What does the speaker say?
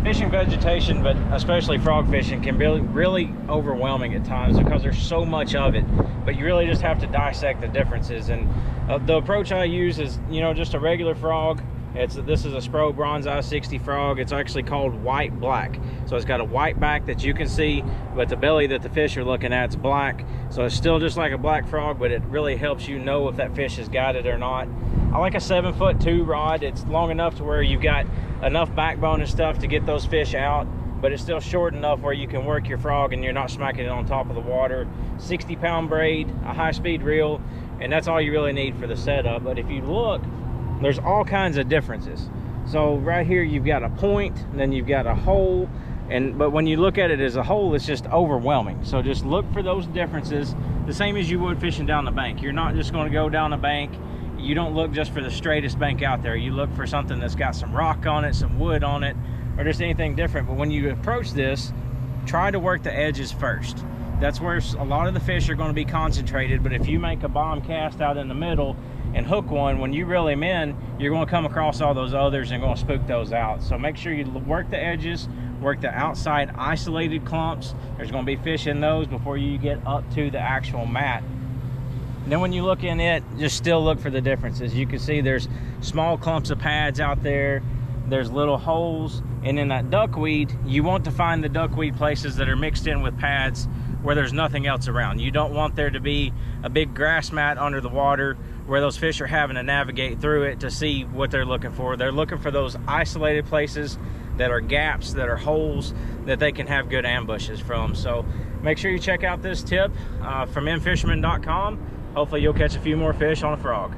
Fishing vegetation, but especially frog fishing, can be really overwhelming at times because there's so much of it. But you really just have to dissect the differences. And the approach I use is, you know, just a regular frog. This is a Spro Bronzeye 60 frog. It's actually called white black. So it's got a white back that you can see, but the belly that the fish are looking at is black. So it's still just like a black frog, but it really helps you know if that fish has got it or not. I like a 7'2" rod. It's long enough to where you've got enough backbone and stuff to get those fish out, but it's still short enough where you can work your frog and you're not smacking it on top of the water. 60-pound braid, a high-speed reel, and that's all you really need for the setup. But if you look, there's all kinds of differences. So right here you've got a point, and then you've got a hole, but when you look at it as a whole, it's just overwhelming. So just look for those differences, the same as you would fishing down the bank. You're not just going to go down the bank. You don't look just for the straightest bank out there. You look for something that's got some rock on it, some wood on it, or just anything different. But when you approach this, try to work the edges first. That's where a lot of the fish are going to be concentrated. But if you make a bomb cast out in the middle and hook one, when you reel him in, you're going to come across all those others and going to spook those out. So make sure you work the edges, work the outside isolated clumps. There's going to be fish in those before you get up to the actual mat. And then when you look in it, just still look for the differences. You can see there's small clumps of pads out there. There's little holes. And in that duckweed, you want to find the duckweed places that are mixed in with pads where there's nothing else around. You don't want there to be a big grass mat under the water where those fish are having to navigate through it to see what they're looking for. They're looking for those isolated places that are gaps, that are holes, that they can have good ambushes from. So make sure you check out this tip from In-Fisherman.com. Hopefully you'll catch a few more fish on a frog.